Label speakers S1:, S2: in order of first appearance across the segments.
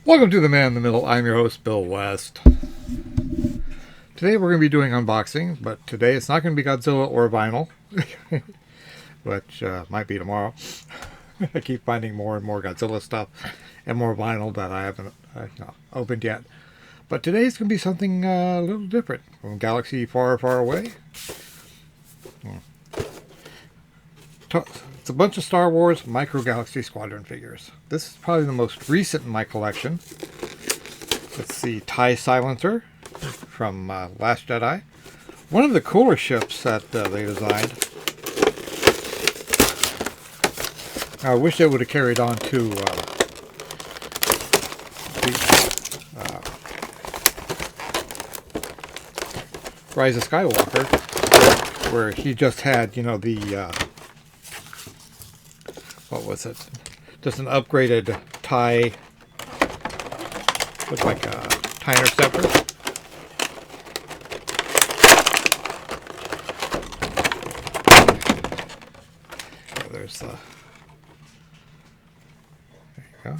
S1: Welcome to The Man in the Middle. I'm your host, Bill West. Today we're going to be doing unboxing, but today it's not going to be Godzilla or vinyl, which might be tomorrow. I keep finding more and more Godzilla stuff and more vinyl that I haven't opened yet. But today's going to be something a little different from a galaxy far, far away. It's a bunch of Star Wars Micro Galaxy Squadron figures. This is probably the most recent in my collection. It's the TIE Silencer from Last Jedi. One of the cooler ships that they designed. I wish they would have carried on to Rise of Skywalker, where he just had, what was it? Just an upgraded TIE, looked like a TIE Interceptor. There's there you go.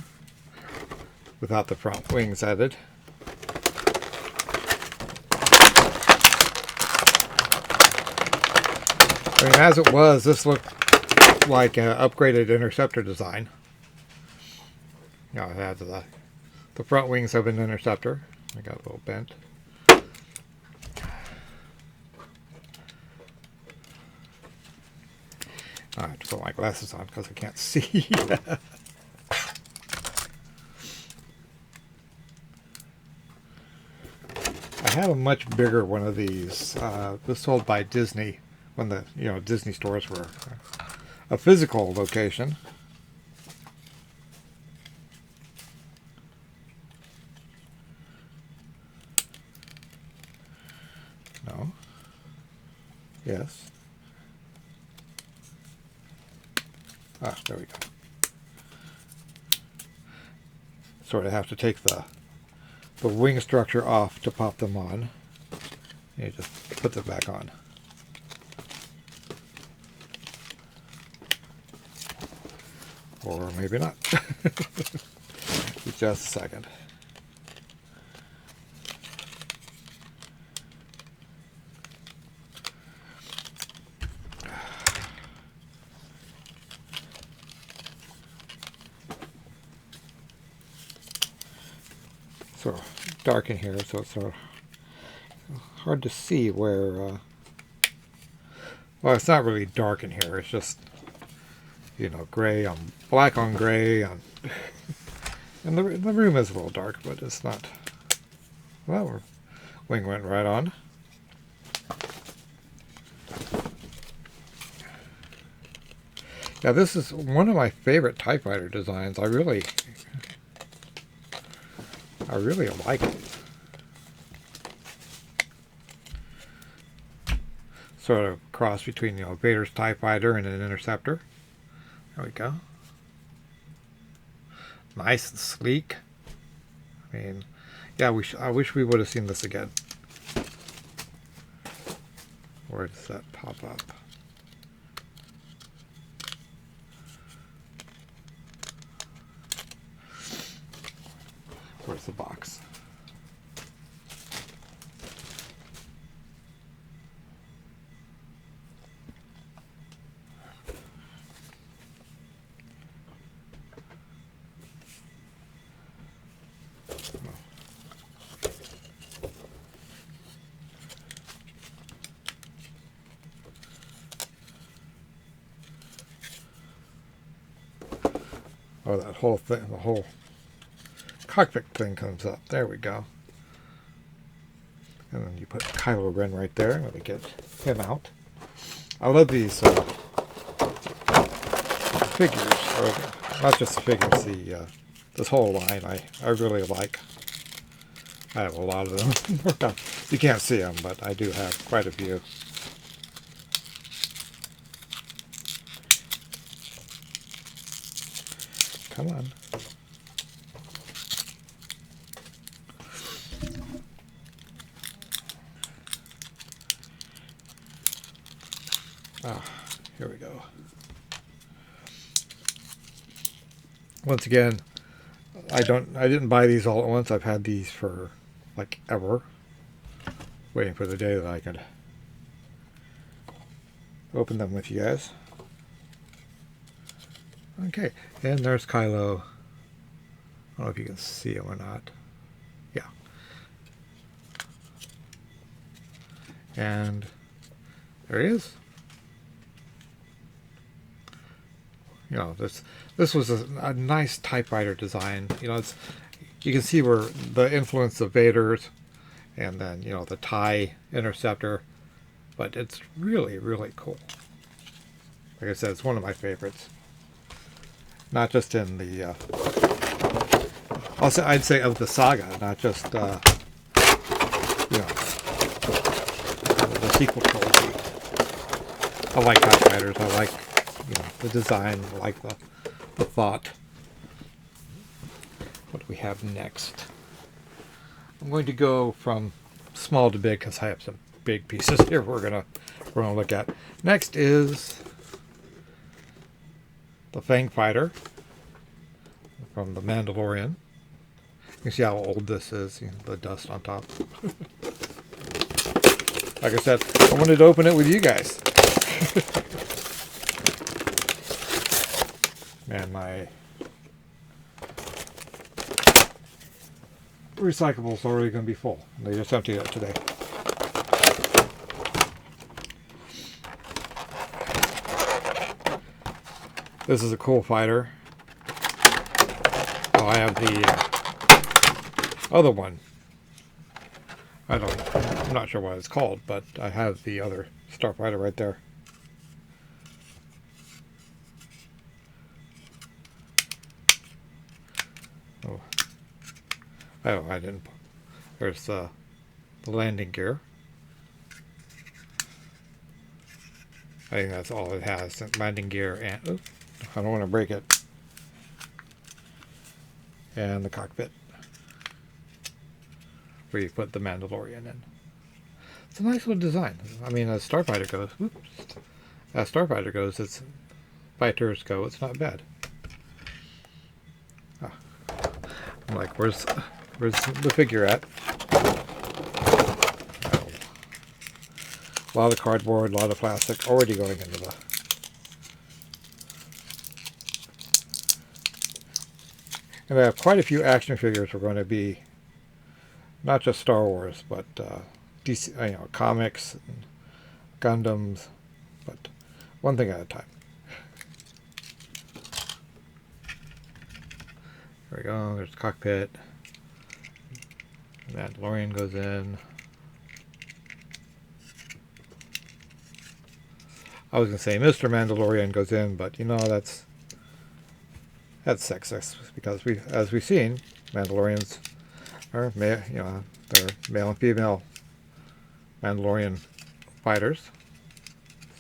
S1: Without the front wings added. I mean, as it was, this looked like an upgraded interceptor design. It has the front wings of an interceptor. I got a little bent. I have to put my glasses on because I can't see. I have a much bigger one of these. This sold by Disney when the Disney stores were a physical location. No. Yes. Ah, there we go. Sort of have to take the wing structure off to pop them on. You just put them back on. Or maybe not. Just a second. Sort of dark in here, so it's sort of hard to see where. Well, it's not really dark in here. It's just gray on black on gray on, and the room is a little dark, but it's not. Well, wing went right on. Yeah, this is one of my favorite TIE Fighter designs. I really like it. Sort of cross between Vader's TIE Fighter and an interceptor. There we go. Nice and sleek. I mean, yeah, I wish we would have seen this again. Where does that pop up? Where's the box? Oh, that whole thing, the whole cockpit thing comes up. There we go. And then you put Kylo Ren right there. Let me get him out. I love these figures, or not just the figures, this whole line I really like. I have a lot of them. You can't see them, but I do have quite a few. Come on. Ah, here we go. Once again, I didn't buy these all at once. I've had these for like ever, waiting for the day that I could open them with you guys. Okay, and there's Kylo. I don't know if you can see him or not. Yeah. And there he is. You know, this was a nice typewriter design. You know, you can see where the influence of Vader's, and then, you know, the TIE interceptor, but it's really, really cool. Like I said, it's one of my favorites. Not just in the also, I'd say of the saga, not just you know, the sequel trilogy. I like typewriters. I like, you know, the design. I like the thought. What do we have next? I'm going to go from small to big because I have some big pieces here we're gonna look at. Next is the Fang Fighter from The Mandalorian. You can see how old this is, you know, the dust on top. Like I said, I wanted to open it with you guys. Man, my recyclable's already going to be full. They just emptied it today. This is a cool fighter. Oh, I have the other one. I'm not sure what it's called, but I have the other starfighter right there. Oh, I didn't. There's the landing gear. I think that's all it has. Landing gear and, oops, I don't want to break it. And the cockpit, where you put the Mandalorian in. It's a nice little design. I mean, as starfighter goes, it's fighters go. It's not bad. Ah. I'm like, where's the figure at? Oh. A lot of cardboard, a lot of plastic already going into the. And I have quite a few action figures. Are going to be not just Star Wars, but DC, you know, comics, and Gundams, but one thing at a time. There we go. There's the cockpit. The Mandalorian goes in. I was gonna say Mr. Mandalorian goes in, but you know that's sexist because as we've seen, Mandalorians are male, you know, they're male and female Mandalorian fighters.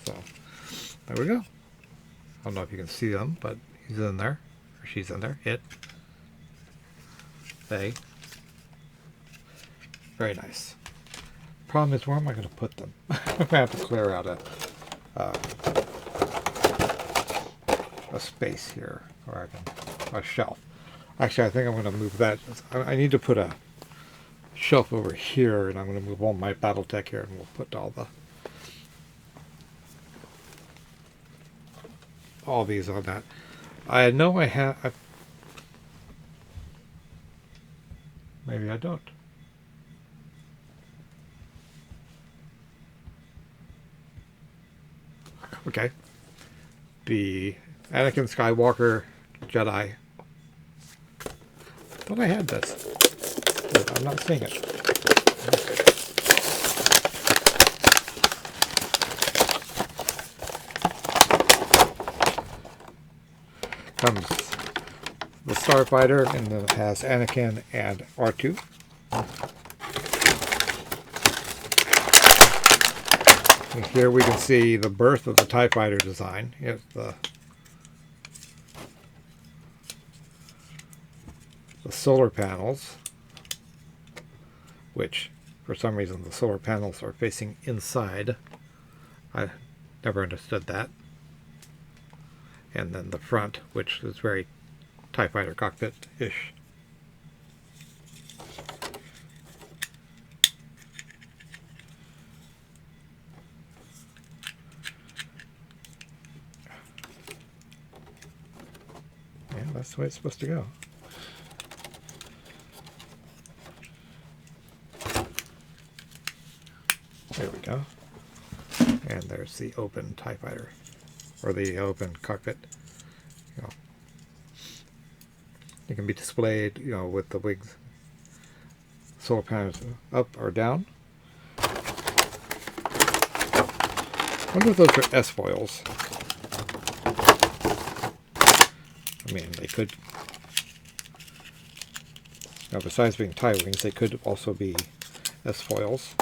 S1: So there we go. I don't know if you can see them, but he's in there, or she's in there. They. Very nice. Problem is, where am I going to put them? I'm going to have to clear out a space here, or a shelf. Actually, I think I'm going to move that. I need to put a shelf over here, and I'm going to move all my BattleTech here, and we'll put all these on that. I know I have. Maybe I don't. Okay. The Anakin Skywalker Jedi. I thought I had this, but I'm not seeing it. Comes the Starfighter, and then it has Anakin and R2. And here we can see the birth of the TIE Fighter design. Here's the solar panels, which for some reason the solar panels are facing inside. I never understood that. And then the front, which is very TIE Fighter cockpit-ish. That's the way it's supposed to go. There we go. And there's the open TIE fighter, or the open cockpit. You know, it can be displayed, you know, with the wings, solar panels up or down. I wonder if those are S-foils. I mean, they could, now besides being TIE wings, they could also be S-foils.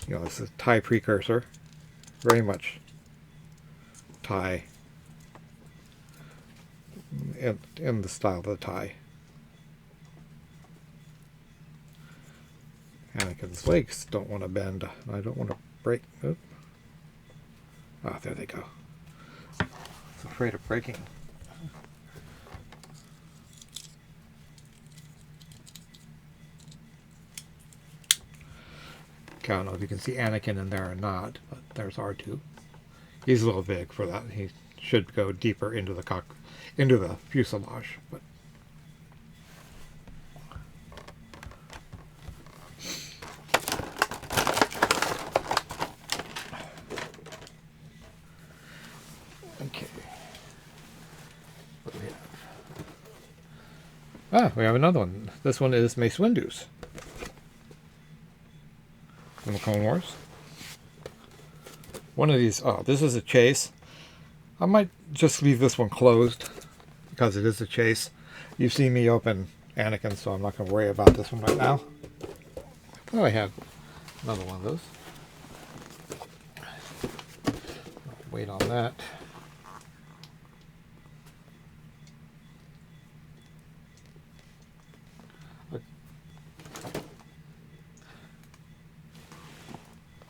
S1: You know, this is a TIE precursor. Very much TIE in the style of the TIE. Anakin's legs don't want to bend. I don't want to break. Oop. Ah, there they go. I was afraid of breaking. I don't know if you can see Anakin in there or not, but there's R2. He's a little big for that. He should go deeper into the fuselage, but okay. What do we have? Ah, we have another one. This one is Mace Windu's from the Clone Wars. One of these, oh, this is a chase. I might just leave this one closed because it is a chase. You've seen me open Anakin, so I'm not going to worry about this one right now. Oh, I have another one of those. I'll wait on that.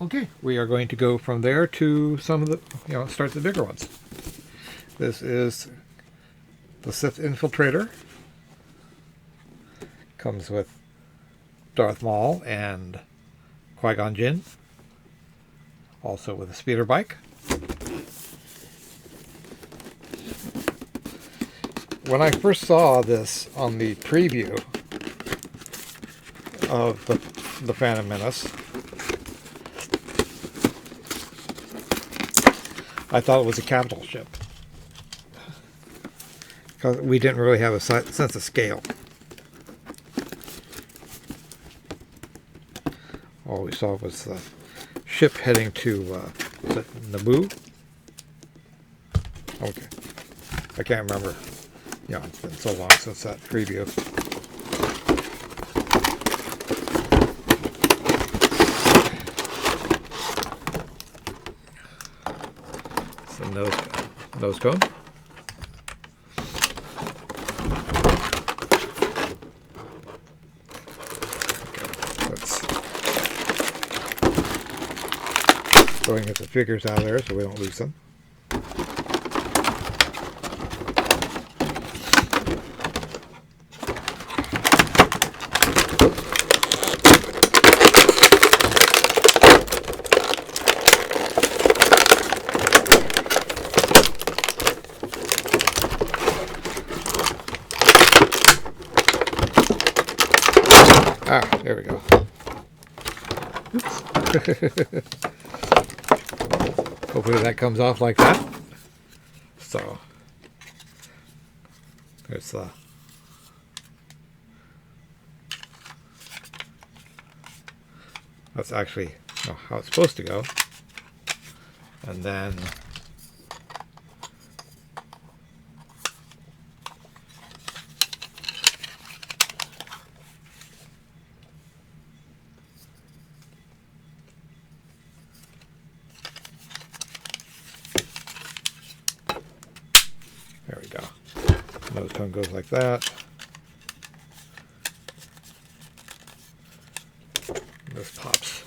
S1: Okay, we are going to go from there to some of the, you know, start the bigger ones. This is the Sith Infiltrator. Comes with Darth Maul and Qui-Gon Jinn. Also with a speeder bike. When I first saw this on the preview of the Phantom Menace, I thought it was a capital ship, because we didn't really have a sense of scale. All we saw was the ship heading to Naboo. Okay, I can't remember. You know, it's been so long since that preview. Nose cone. Okay, let's throwing the figures out of there so we don't lose them. Ah, there we go. Oops. Hopefully that comes off like that. So, there's the that's actually how it's supposed to go. And then there we go. Nose cone goes like that. This pops.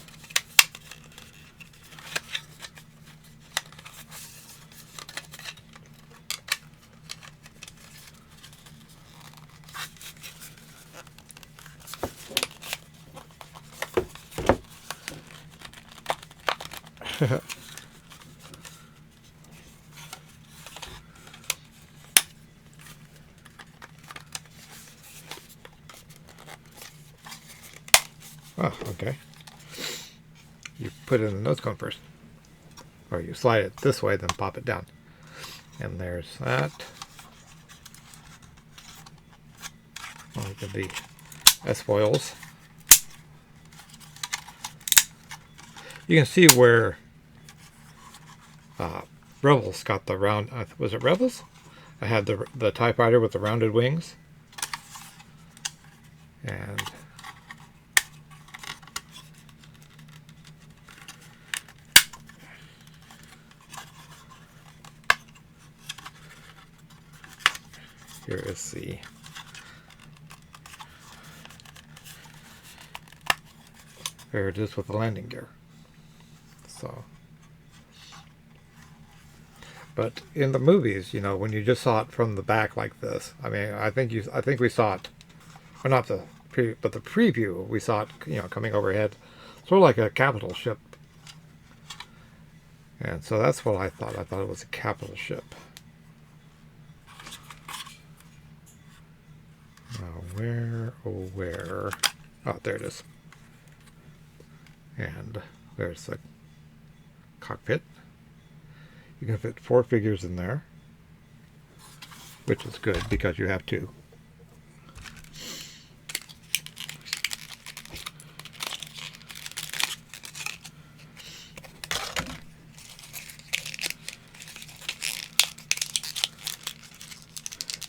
S1: Oh, okay. You put it in the nose cone first. Or you slide it this way, then pop it down. And there's that. Look at the S-foils. You can see where Rebels got the round. Was it Rebels? I had the TIE Fighter with the rounded wings. And here is the there it is with the landing gear. So, but in the movies, you know, when you just saw it from the back like this, I mean, I think we saw it, or not the but the preview, we saw it, you know, coming overhead, sort of like a capital ship. And so that's what I thought. I thought it was a capital ship. Now where, oh where? Oh, there it is. And there's the cockpit. You can fit 4 figures in there, which is good because you have 2.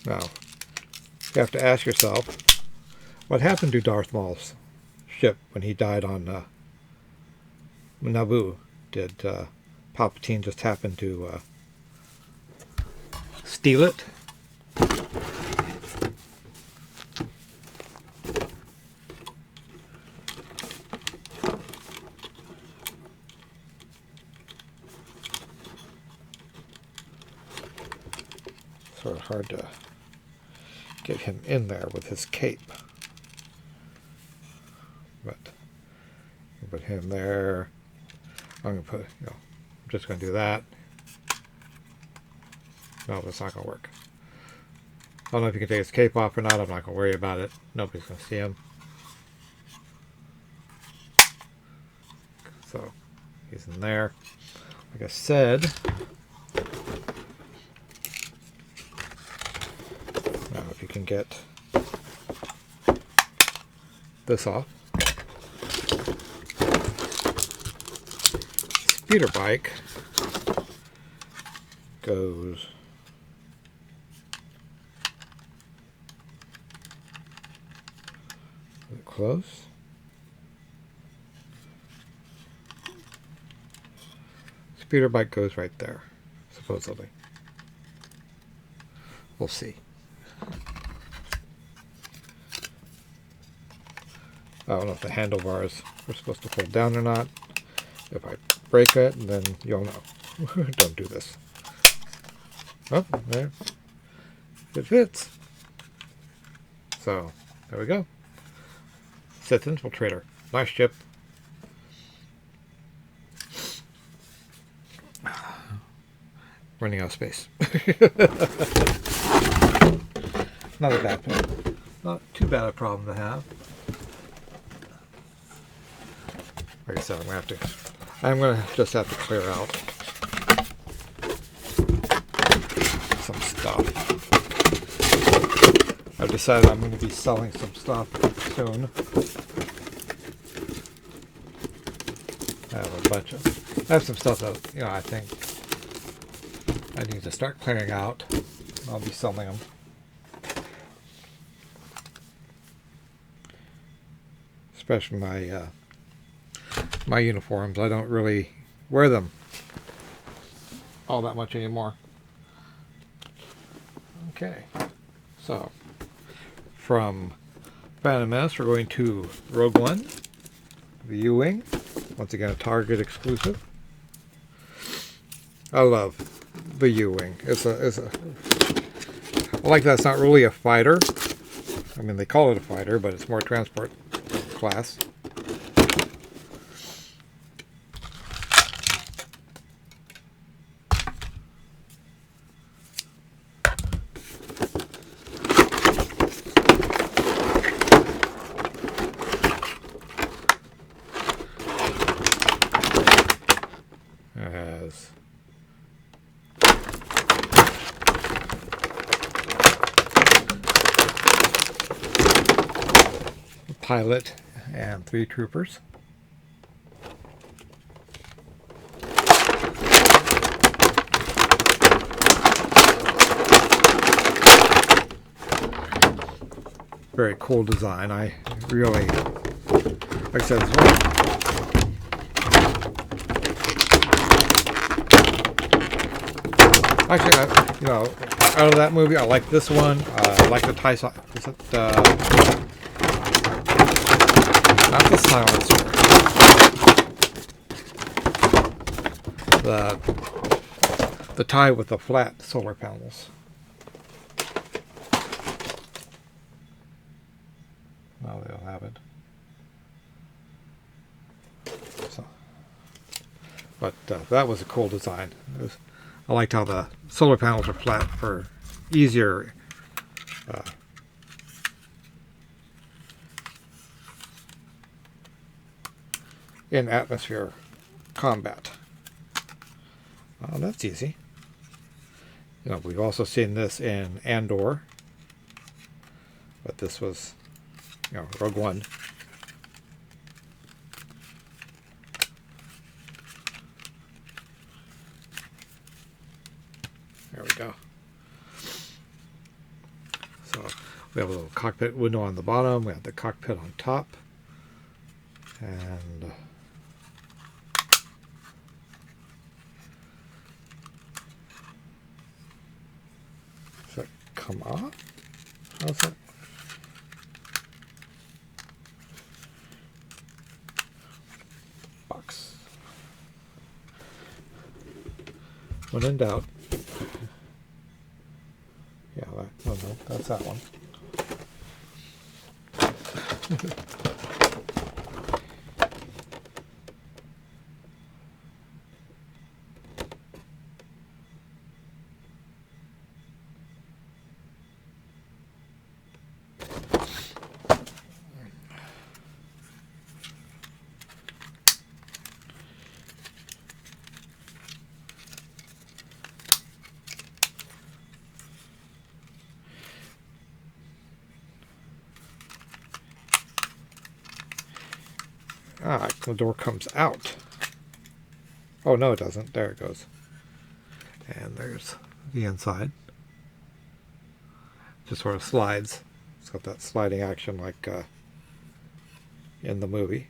S1: Now, you have to ask yourself, what happened to Darth Maul's ship when he died on Naboo? Did Palpatine just happen to steal it? Sort of hard to get him in there with his cape. But you put him there. I'm gonna put, you know, I'm just gonna do that. No, that's not gonna work. I don't know if you can take his cape off or not. I'm not gonna worry about it. Nobody's gonna see him. So he's in there. Like I said, now if you can get this off. Speeder bike goes close. Speeder bike goes right there, supposedly. We'll see. I don't know if the handlebars are supposed to fold down or not. If I break it, then you'll know. Don't do this. Oh, there. It fits. So, there we go. Sith Infiltrator. Nice ship. Running out of space. Not a bad problem. Not too bad a problem to have. Like I said, I'm gonna just have to clear out some stuff. I've decided I'm going to be selling some stuff soon. I have some stuff that, you know, I think I need to start clearing out. I'll be selling them. Especially my uniforms. I don't really wear them all that much anymore. Okay, so from Phantom Menace, we're going to Rogue One, the U-Wing. Once again, a Target exclusive. I love the U-Wing. I like that it's not really a fighter. I mean, they call it a fighter, but it's more transport class. pilot and 3 troopers. Very cool design. I really, like I said, it's one. Actually, out of that movie, I like this one. I like the TIE. Is it not the silencer? The TIE with the flat solar panels. Now they'll have it. So, but that was a cool design. I liked how the solar panels are flat for easier in atmosphere combat. That's easy. We've also seen this in Andor, but this was, Rogue One. There we go. So we have a little cockpit window on the bottom. We have the cockpit on top. And does that come off? How's that? Box. When in doubt. Yeah, no, that's that one. The door comes out. Oh, no, it doesn't. There it goes. And there's the inside. Just sort of slides. It's got that sliding action like in the movie.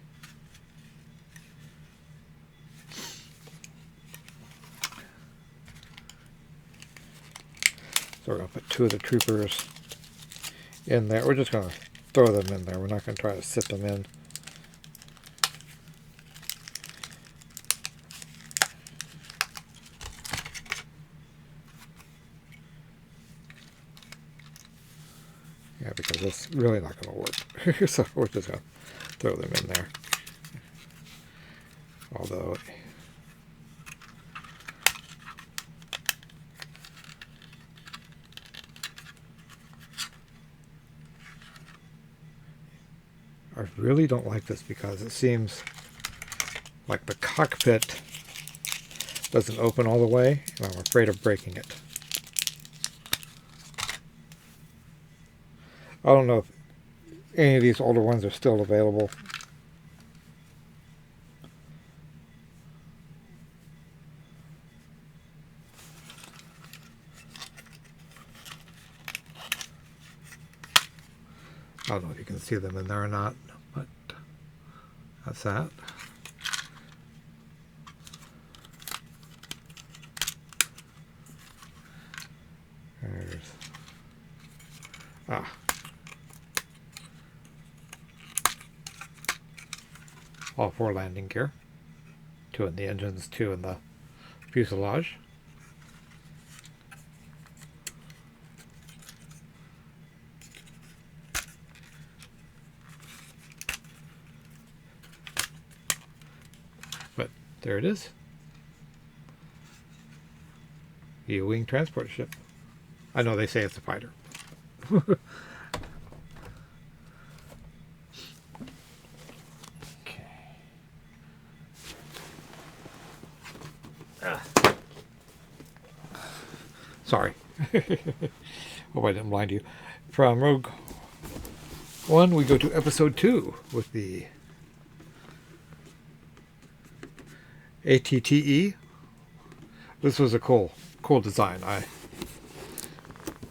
S1: So we're going to put 2 of the troopers in there. We're just going to throw them in there. We're not going to try to sit them in. Yeah, because that's really not going to work. So we're just going to throw them in there. Although I really don't like this because it seems like the cockpit doesn't open all the way, and I'm afraid of breaking it. I don't know if any of these older ones are still available. I don't know if you can see them in there or not, but that's that. There's all 4 landing gear. 2 in the engines, 2 in the fuselage. But there it is. E-wing transport ship. I know they say it's a fighter. Sorry. Hope I didn't blind you. From Rogue 1, we go to episode 2 with the ATTE. This was a cool design.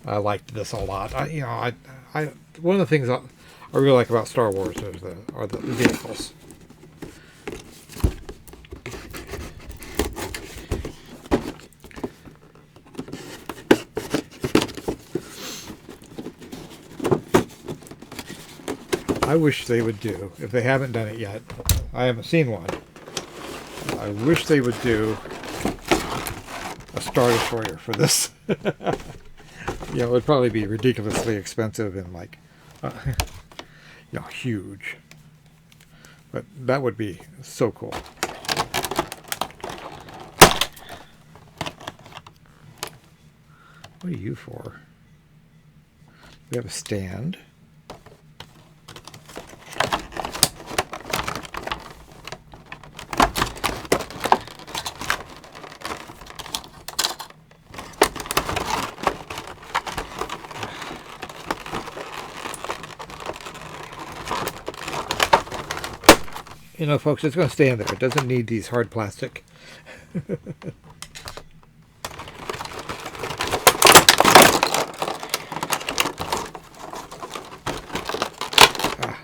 S1: I liked this a lot. One of the things I really like about Star Wars are the vehicles. I wish they would do, if they haven't done it yet, I haven't seen one, I wish they would do a Star Destroyer for this. It would probably be ridiculously expensive and like, huge. But that would be so cool. What are you for? We have a stand. Folks, it's going to stay in there. It doesn't need these hard plastic. There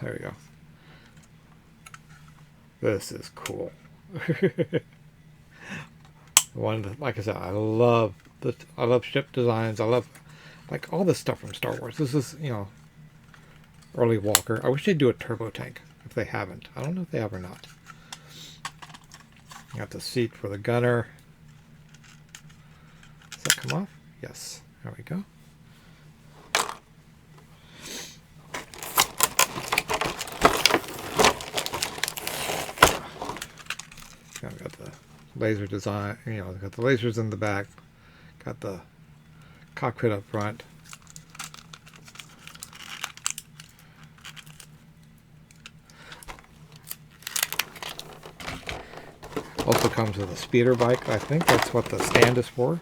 S1: we go. This is cool. Like I said, I love ship designs. I love like all this stuff from Star Wars. This is, early Walker. I wish they'd do a turbo tank. If they haven't. I don't know if they have or not. Got the seat for the gunner. Does that come off? Yes. There we go. I've got the laser design, got the lasers in the back. Got the cockpit up front. Also comes with a speeder bike. I think that's what the stand is for.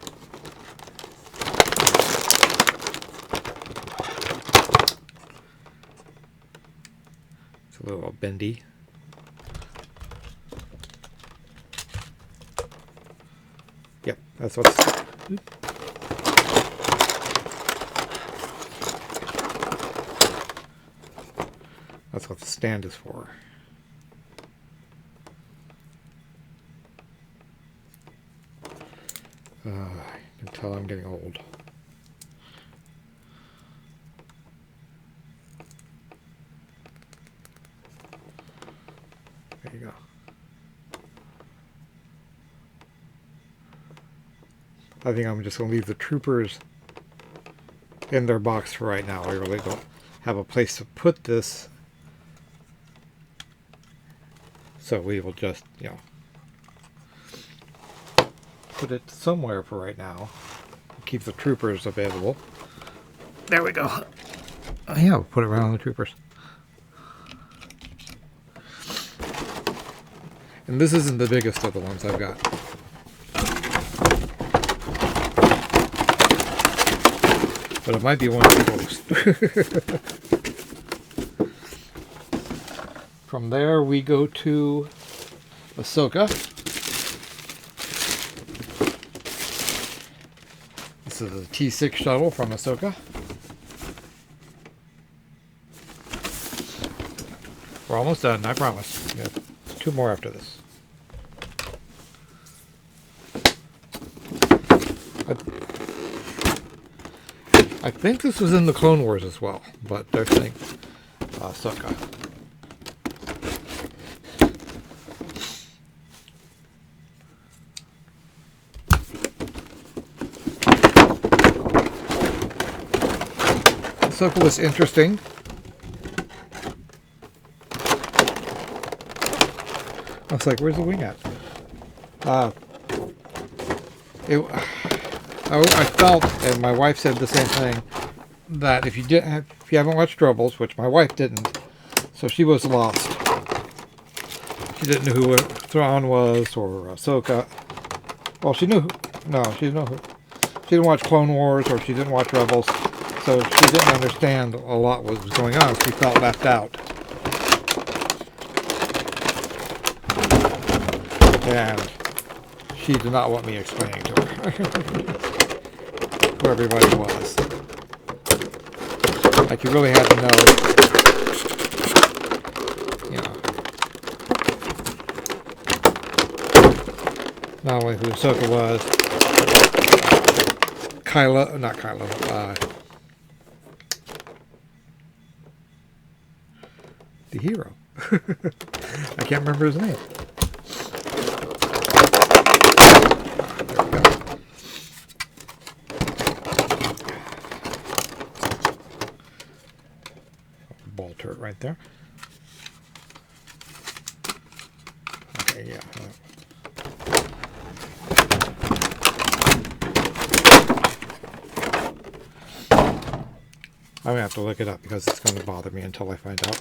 S1: It's a little bendy. Yep, that's what the stand is for. I can tell I'm getting old. There you go. I think I'm just going to leave the troopers in their box for right now. I really don't have a place to put this. So we will just, put it somewhere for right now. Keep the troopers available. There we go. Oh, yeah, we'll put it right on the troopers. And this isn't the biggest of the ones I've got. But it might be one of the most. From there we go to Ahsoka. This is a T6 shuttle from Ahsoka. We're almost done, I promise. We have 2 more after this. I think this was in the Clone Wars as well, but they're saying Ahsoka. Ahsoka was interesting. I was like, where's the wing at? I felt, and my wife said the same thing, that if you haven't watched Rebels, which my wife didn't, so she was lost. She didn't know who Thrawn was or Ahsoka. Well, she knew who. No, she didn't know who. She didn't watch Clone Wars or she didn't watch Rebels. So she didn't understand a lot what was going on. She felt left out. And she did not want me explaining to her who everybody was. Like, you really had to know, you know, not only who Ahsoka was, the hero. I can't remember his name. There we go. Ball turret right there. Okay, yeah. I'm going to have to look it up because it's going to bother me until I find out.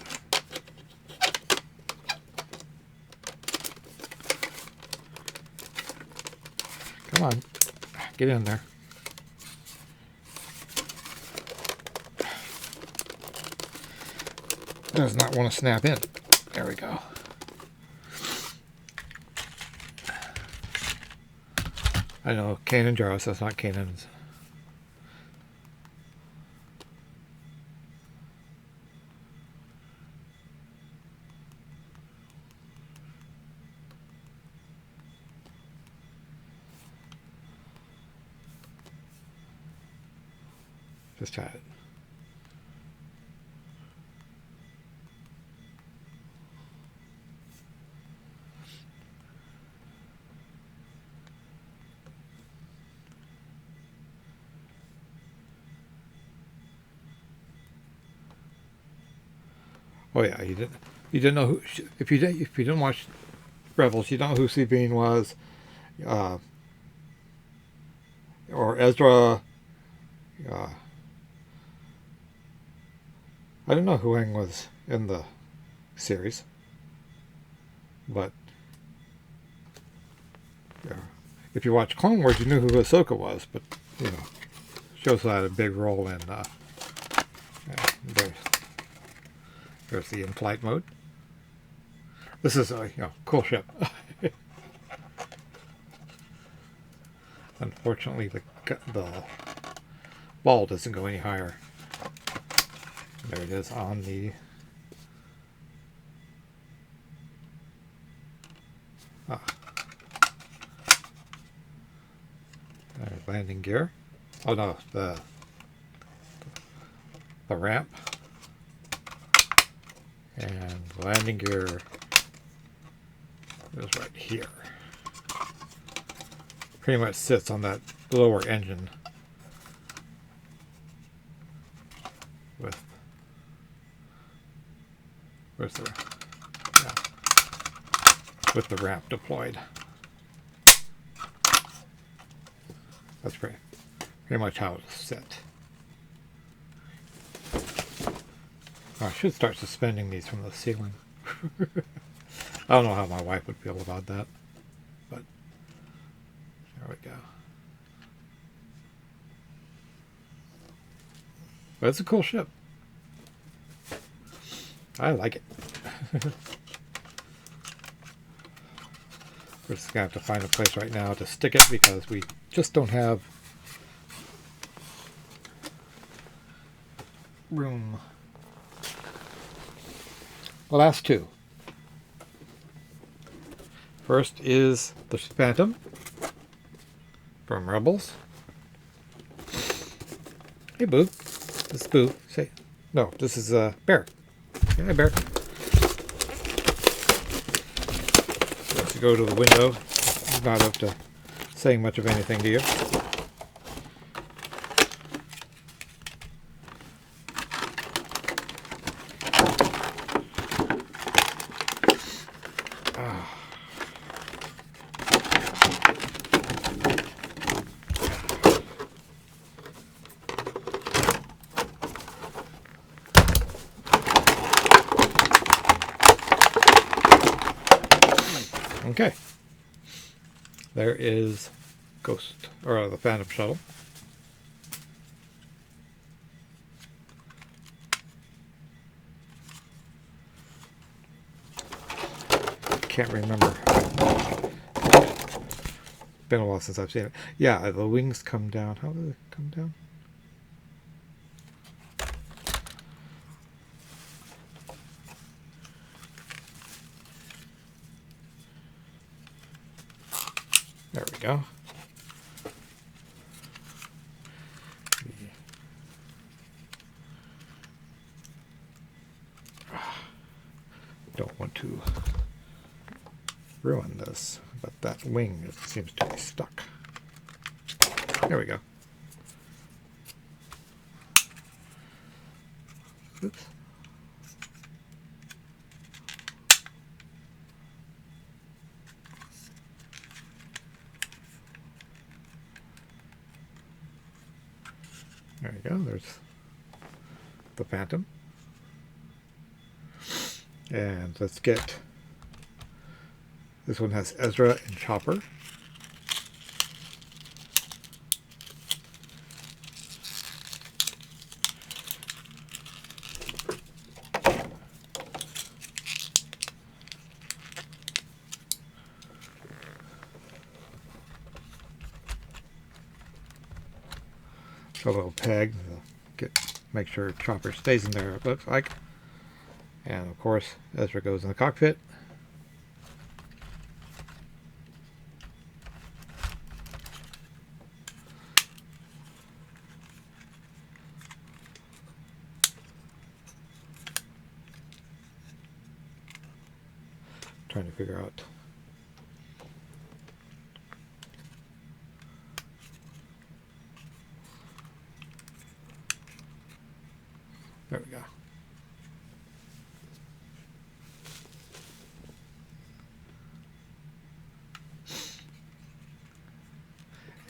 S1: Come on. Get in there. Does not want to snap in. There we go. I know Kanan Jarrus, that's not Kanan's. Just try it. Oh yeah, you didn't know who, if you didn't watch Rebels, you don't know who Sabine was, or Ezra. I don't know who Aang was in the series, but if you watch Clone Wars, you knew who Ahsoka was. But you know, she also had a big role in. There's the in-flight mode. This is a cool ship. Unfortunately, the ball doesn't go any higher. There it is on the landing gear. Oh no, the ramp. And the landing gear is right here. Pretty much sits on that lower engine with with the ramp deployed. That's pretty much how it's set. I should start suspending these from the ceiling. I don't know how my wife would feel about that, but there we go. But it's a cool ship. I like it. We're just going to have to find a place right now to stick it because we just don't have room. The last two. First is the Phantom from Rebels. Hey, Boo. This is Boo. Say, no, this is Bear. Hi, Bear. Let's go to the window. He's not up to saying much of anything to you. Okay, there is Ghost, or the Phantom Shuttle. can't remember. Been a while since I've seen it. Yeah, the wings come down. How do they come down? There we go. Don't want to ruin this, but that wing seems to be stuck. There we go. Oops. There you go. There's the Phantom. And let's get, this one has Ezra and Chopper. A little peg to make sure Chopper stays in there, it looks like. And of course, Ezra goes in the cockpit. Trying to figure out. There we go.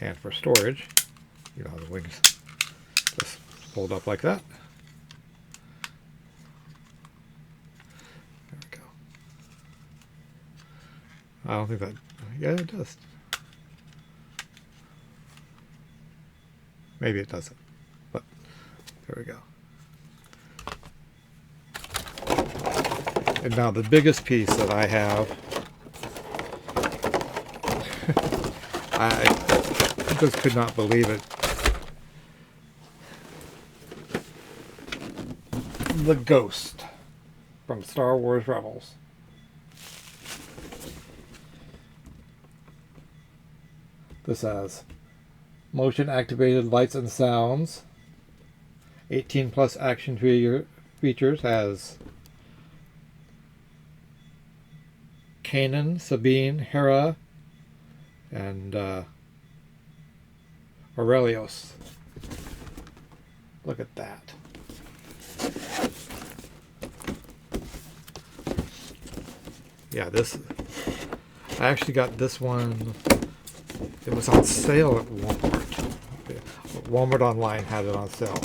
S1: And for storage, you know, the wings just fold up like that. There we go. I don't think that, yeah, it does. Maybe it doesn't, but there we go. And now the biggest piece that I have, I just could not believe it. The Ghost from Star Wars Rebels. This has motion activated lights and sounds. 18 plus action features, has Kanan, Sabine, Hera, and Aurelios. Look at that. Yeah, this, I actually got this one, it was on sale at Walmart. Walmart online had it on sale.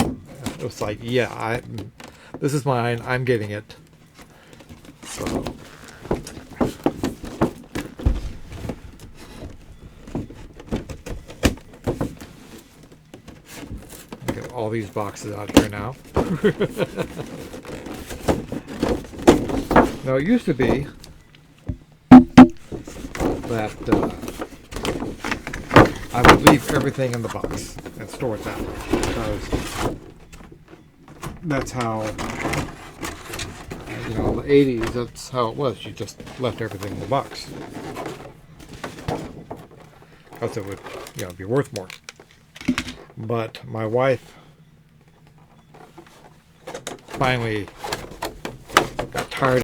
S1: It was like, yeah, this is mine, I'm getting it. So all these boxes out here now. Now it used to be that I would leave everything in the box and store it that way, because that's how, you know, in the 80s, that's how it was. You just left everything in the box because it would, you know, be worth more. But my wife finally got tired